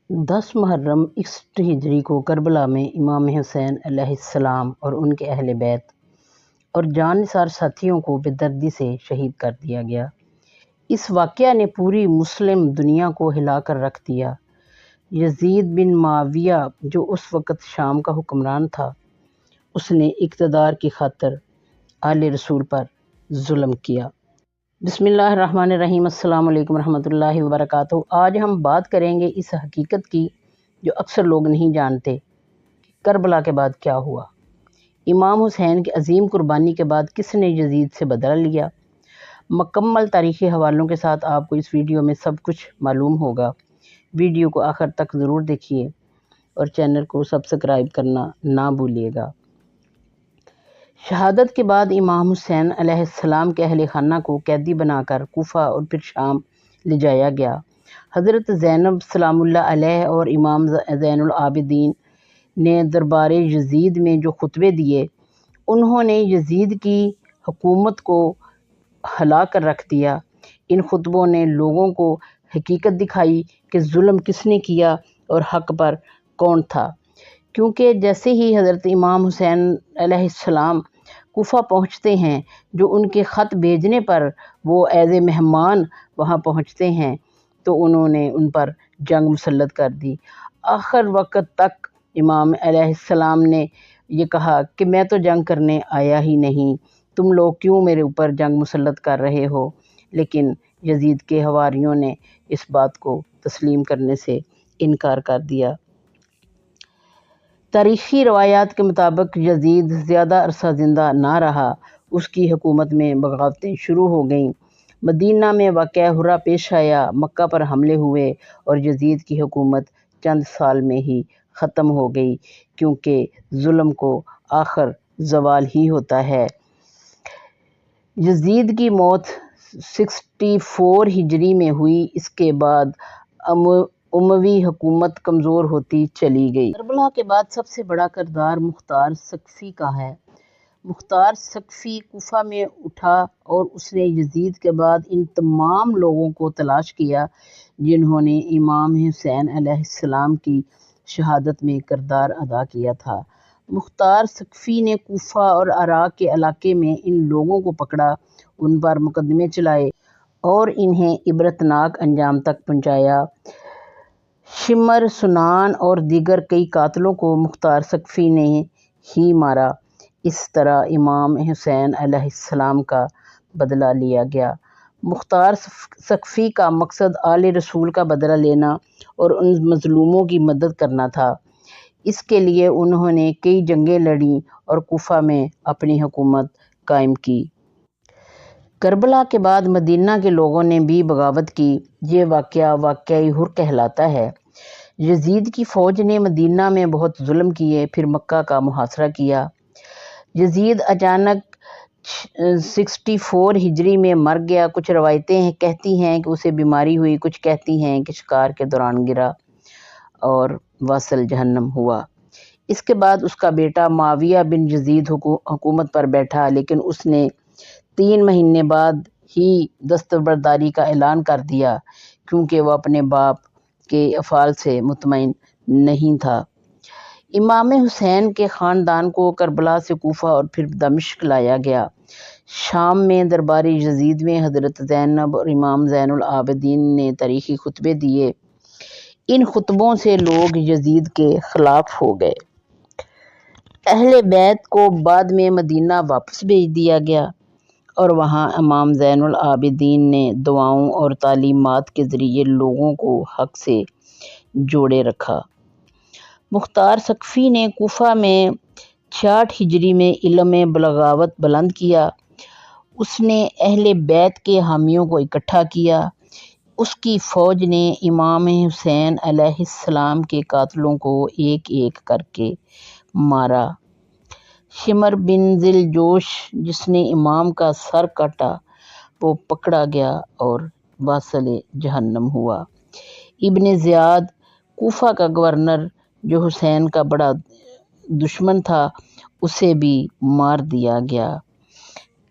10 محرم 61 ہجری کو کربلا میں امام حسین علیہ السلام اور ان کے اہل بیت اور جان نثار ساتھیوں کو بے دردی سے شہید کر دیا گیا۔ اس واقعہ نے پوری مسلم دنیا کو ہلا کر رکھ دیا۔ یزید بن معاویہ جو اس وقت شام کا حکمران تھا، اس نے اقتدار کی خاطر آل رسول پر ظلم کیا۔ بسم اللہ الرحمن الرحیم۔ السلام علیکم ورحمۃ اللہ وبرکاتہ۔ آج ہم بات کریں گے اس حقیقت کی جو اکثر لوگ نہیں جانتے کہ کربلا کے بعد کیا ہوا۔ امام حسین کی عظیم قربانی کے بعد کس نے یزید سے بدلہ لیا؟ مکمل تاریخی حوالوں کے ساتھ آپ کو اس ویڈیو میں سب کچھ معلوم ہوگا۔ ویڈیو کو آخر تک ضرور دیکھیے اور چینل کو سبسکرائب کرنا نہ بھولیے گا۔ شہادت کے بعد امام حسین علیہ السلام کے اہل خانہ کو قیدی بنا کر کوفہ اور پھر شام لے جایا گیا۔ حضرت زینب سلام اللہ علیہ اور امام زین العابدین نے دربار یزید میں جو خطبے دیے، انہوں نے یزید کی حکومت کو ہلا کر رکھ دیا۔ ان خطبوں نے لوگوں کو حقیقت دکھائی کہ ظلم کس نے کیا اور حق پر کون تھا، کیونکہ جیسے ہی حضرت امام حسین علیہ السلام کوفہ پہنچتے ہیں، جو ان کے خط بھیجنے پر وہ ایز اے مہمان وہاں پہنچتے ہیں، تو انہوں نے ان پر جنگ مسلط کر دی۔ آخر وقت تک امام علیہ السلام نے یہ کہا کہ میں تو جنگ کرنے آیا ہی نہیں، تم لوگ کیوں میرے اوپر جنگ مسلط کر رہے ہو؟ لیکن یزید کے حواریوں نے اس بات کو تسلیم کرنے سے انکار کر دیا۔ تاریخی روایات کے مطابق یزید زیادہ عرصہ زندہ نہ رہا، اس کی حکومت میں بغاوتیں شروع ہو گئیں۔ مدینہ میں واقعہ ہرا پیش آیا، مکہ پر حملے ہوئے اور یزید کی حکومت چند سال میں ہی ختم ہو گئی، کیونکہ ظلم کو آخر زوال ہی ہوتا ہے۔ یزید کی موت 64 ہجری میں ہوئی۔ اس کے بعد اموی حکومت کمزور ہوتی چلی گئی۔ کربلا کے بعد سب سے بڑا کردار مختار ثقفی کا ہے۔ مختار ثقفی کوفہ میں اٹھا اور اس نے یزید کے بعد ان تمام لوگوں کو تلاش کیا جنہوں نے امام حسین علیہ السلام کی شہادت میں کردار ادا کیا تھا۔ مختار ثقفی نے کوفہ اور عراق کے علاقے میں ان لوگوں کو پکڑا، ان پر مقدمے چلائے اور انہیں عبرتناک انجام تک پہنچایا۔ شمر، سنان اور دیگر کئی قاتلوں کو مختار ثقفی نے ہی مارا۔ اس طرح امام حسین علیہ السلام کا بدلہ لیا گیا۔ مختار ثقفی کا مقصد آل رسول کا بدلہ لینا اور ان مظلوموں کی مدد کرنا تھا۔ اس کے لیے انہوں نے کئی جنگیں لڑیں اور کوفہ میں اپنی حکومت قائم کی۔ کربلا کے بعد مدینہ کے لوگوں نے بھی بغاوت کی۔ یہ واقعہ واقعہ ہر کہلاتا ہے۔ یزید کی فوج نے مدینہ میں بہت ظلم کیے، پھر مکہ کا محاصرہ کیا۔ یزید اچانک 64 ہجری میں مر گیا۔ کچھ روایتیں کہتی ہیں کہ اسے بیماری ہوئی، کچھ کہتی ہیں کہ شکار کے دوران گرا اور واصل جہنم ہوا۔ اس کے بعد اس کا بیٹا معاویہ بن یزید حکومت پر بیٹھا، لیکن اس نے 3 مہینے بعد ہی دستبرداری کا اعلان کر دیا، کیونکہ وہ اپنے باپ کے افعال سے مطمئن نہیں تھا۔ امام حسین کے خاندان کو کربلا سے کوفہ اور پھر دمشق لایا گیا۔ شام میں دربار یزید میں حضرت زینب اور امام زین العابدین نے تاریخی خطبے دیے۔ ان خطبوں سے لوگ یزید کے خلاف ہو گئے۔ اہل بیت کو بعد میں مدینہ واپس بھیج دیا گیا اور وہاں امام زین العابدین نے دعاؤں اور تعلیمات کے ذریعے لوگوں کو حق سے جوڑے رکھا۔ مختار ثقفی نے کوفہ میں 66 ہجری میں علم بغاوت بلند کیا۔ اس نے اہل بیت کے حامیوں کو اکٹھا کیا۔ اس کی فوج نے امام حسین علیہ السلام کے قاتلوں کو ایک ایک کر کے مارا۔ شمر بن ذل جوش، جس نے امام کا سر کاٹا، وہ پکڑا گیا اور واصل جہنم ہوا۔ ابن زیاد، کوفہ کا گورنر جو حسین کا بڑا دشمن تھا، اسے بھی مار دیا گیا۔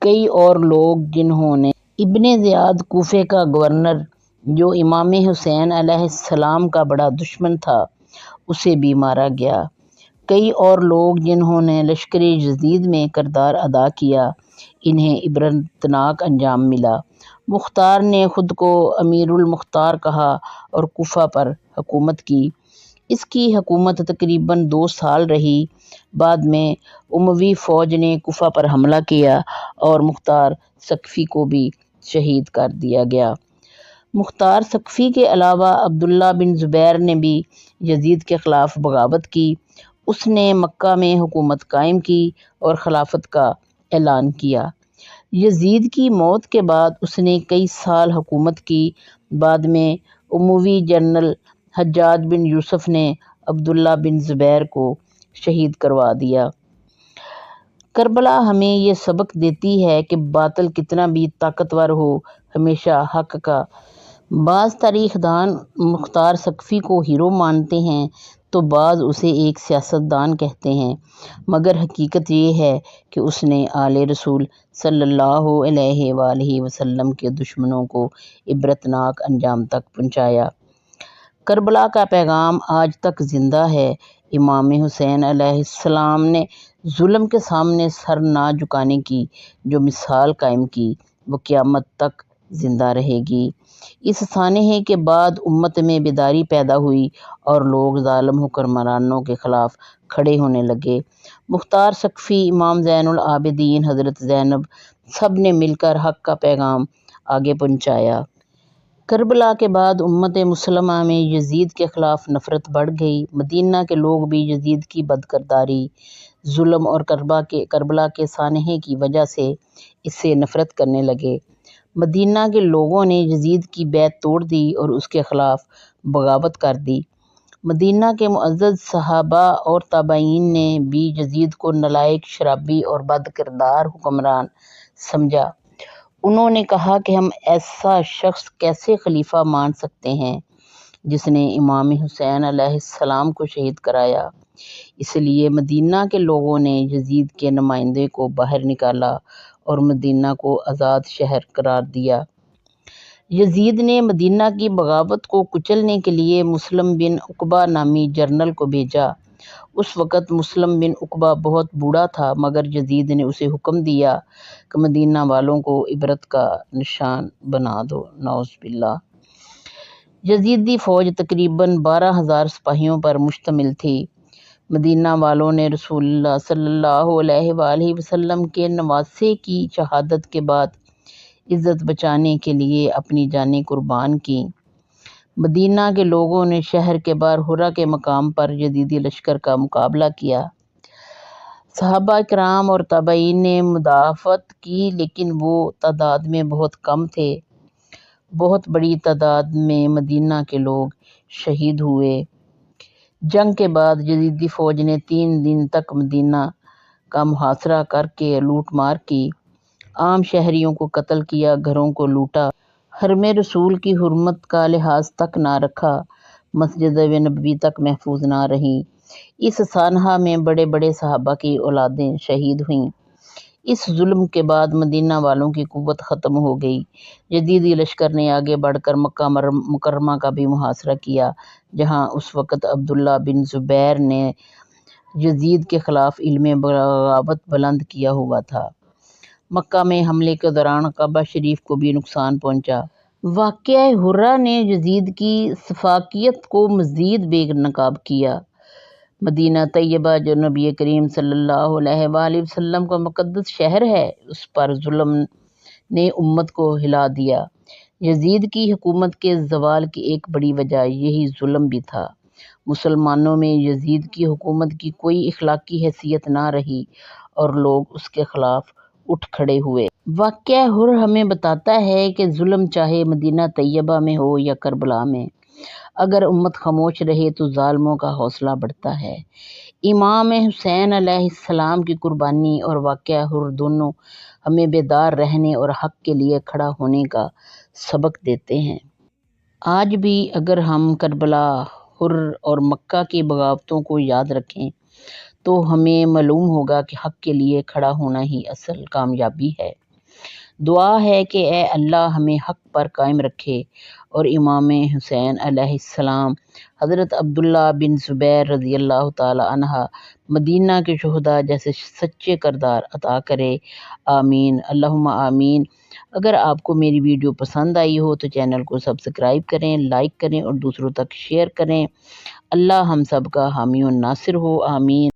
کئی اور لوگ جنہوں نے ابن زیاد کوفے کا گورنر جو امام حسین علیہ السلام کا بڑا دشمن تھا، اسے بھی مارا گیا۔ کئی اور لوگ جنہوں نے لشکر یزید میں کردار ادا کیا، انہیں عبرتناک انجام ملا۔ مختار نے خود کو امیر المختار کہا اور کوفہ پر حکومت کی۔ اس کی حکومت تقریباً 2 سال رہی۔ بعد میں اموی فوج نے کوفہ پر حملہ کیا اور مختار ثقفی کو بھی شہید کر دیا گیا۔ مختار ثقفی کے علاوہ عبداللہ بن زبیر نے بھی یزید کے خلاف بغاوت کی۔ اس نے مکہ میں حکومت قائم کی اور خلافت کا اعلان کیا۔ یزید کی موت کے بعد اس نے کئی سال حکومت کی۔ بعد میں اموی جنرل حجاج بن یوسف نے عبداللہ بن زبیر کو شہید کروا دیا۔ کربلا ہمیں یہ سبق دیتی ہے کہ باطل کتنا بھی طاقتور ہو، ہمیشہ حق کا۔ بعض تاریخ دان مختار ثقفی کو ہیرو مانتے ہیں تو بعض اسے ایک سیاست دان کہتے ہیں، مگر حقیقت یہ ہے کہ اس نے آل رسول صلی اللہ علیہ وآلہ وسلم کے دشمنوں کو عبرتناک انجام تک پہنچایا۔ کربلا کا پیغام آج تک زندہ ہے۔ امام حسین علیہ السلام نے ظلم کے سامنے سر نہ جھکانے کی جو مثال قائم کی، وہ قیامت تک زندہ رہے گی۔ اس سانحے کے بعد امت میں بیداری پیدا ہوئی اور لوگ ظالم حکمرانوں کے خلاف کھڑے ہونے لگے۔ مختار ثقفی، امام زین العابدین، حضرت زینب، سب نے مل کر حق کا پیغام آگے پہنچایا۔ کربلا کے بعد امت مسلمہ میں یزید کے خلاف نفرت بڑھ گئی۔ مدینہ کے لوگ بھی یزید کی بدکرداری، ظلم اور کربلا کے سانحے کی وجہ سے اس سے نفرت کرنے لگے۔ مدینہ کے لوگوں نے یزید کی بیعت توڑ دی اور اس کے خلاف بغاوت کر دی۔ مدینہ کے معزز صحابہ اور تابعین نے بھی یزید کو نالائق، شرابی اور بد کردار حکمران سمجھا۔ انہوں نے کہا کہ ہم ایسا شخص کیسے خلیفہ مان سکتے ہیں جس نے امام حسین علیہ السلام کو شہید کرایا۔ اس لیے مدینہ کے لوگوں نے یزید کے نمائندے کو باہر نکالا اور مدینہ کو آزاد شہر قرار دیا۔ یزید نے مدینہ کی بغاوت کو کچلنے کے لیے مسلم بن عقبہ نامی جنرل کو بھیجا۔ اس وقت مسلم بن عقبہ بہت بوڑھا تھا، مگر یزید نے اسے حکم دیا کہ مدینہ والوں کو عبرت کا نشان بنا دو۔ نعوذ باللہ۔ یزیدی فوج تقریباً 12,000 سپاہیوں پر مشتمل تھی۔ مدینہ والوں نے رسول اللہ صلی اللہ علیہ وآلہ وسلم کے نواسے کی شہادت کے بعد عزت بچانے کے لیے اپنی جانیں قربان کیں۔ مدینہ کے لوگوں نے شہر کے باہر حرہ کے مقام پر یزیدی لشکر کا مقابلہ کیا۔ صحابہ کرام اور تابعین نے مدافعت کی، لیکن وہ تعداد میں بہت کم تھے۔ بہت بڑی تعداد میں مدینہ کے لوگ شہید ہوئے۔ جنگ کے بعد یزیدی فوج نے 3 دن تک مدینہ کا محاصرہ کر کے لوٹ مار کی۔ عام شہریوں کو قتل کیا، گھروں کو لوٹا، حرم رسول کی حرمت کا لحاظ تک نہ رکھا، مسجد نبوی تک محفوظ نہ رہیں۔ اس سانحہ میں بڑے بڑے صحابہ کی اولادیں شہید ہوئیں۔ اس ظلم کے بعد مدینہ والوں کی قوت ختم ہو گئی۔ یزیدی لشکر نے آگے بڑھ کر مکہ مکرمہ کا بھی محاصرہ کیا، جہاں اس وقت عبداللہ بن زبیر نے یزید کے خلاف علم بغاوت بلند کیا ہوا تھا۔ مکہ میں حملے کے دوران کعبہ شریف کو بھی نقصان پہنچا۔ واقعہ حرہ نے یزید کی سفاکیت کو مزید بے نقاب کیا۔ مدینہ طیبہ جو نبی کریم صلی اللہ علیہ وآلہ وسلم کا مقدس شہر ہے، اس پر ظلم نے امت کو ہلا دیا۔ یزید کی حکومت کے زوال کی ایک بڑی وجہ یہی ظلم بھی تھا۔ مسلمانوں میں یزید کی حکومت کی کوئی اخلاقی حیثیت نہ رہی اور لوگ اس کے خلاف اٹھ کھڑے ہوئے۔ واقعہ حرہ ہمیں بتاتا ہے کہ ظلم چاہے مدینہ طیبہ میں ہو یا کربلا میں، اگر امت خاموش رہے تو ظالموں کا حوصلہ بڑھتا ہے۔ امام حسین علیہ السلام کی قربانی اور واقعہ حرہ دونوں ہمیں بیدار رہنے اور حق کے لیے کھڑا ہونے کا سبق دیتے ہیں۔ آج بھی اگر ہم کربلا، حرہ اور مکہ کی بغاوتوں کو یاد رکھیں تو ہمیں معلوم ہوگا کہ حق کے لیے کھڑا ہونا ہی اصل کامیابی ہے۔ دعا ہے کہ اے اللہ ہمیں حق پر قائم رکھے اور امام حسین علیہ السلام، حضرت عبداللہ بن زبیر رضی اللہ تعالی عنہ مدینہ کے شہداء جیسے سچے کردار عطا کرے، آمین اللہم آمین۔ اگر آپ کو میری ویڈیو پسند آئی ہو تو چینل کو سبسکرائب کریں، لائک کریں اور دوسروں تک شیئر کریں۔ اللہ ہم سب کا حامی و ناصر ہو، آمین۔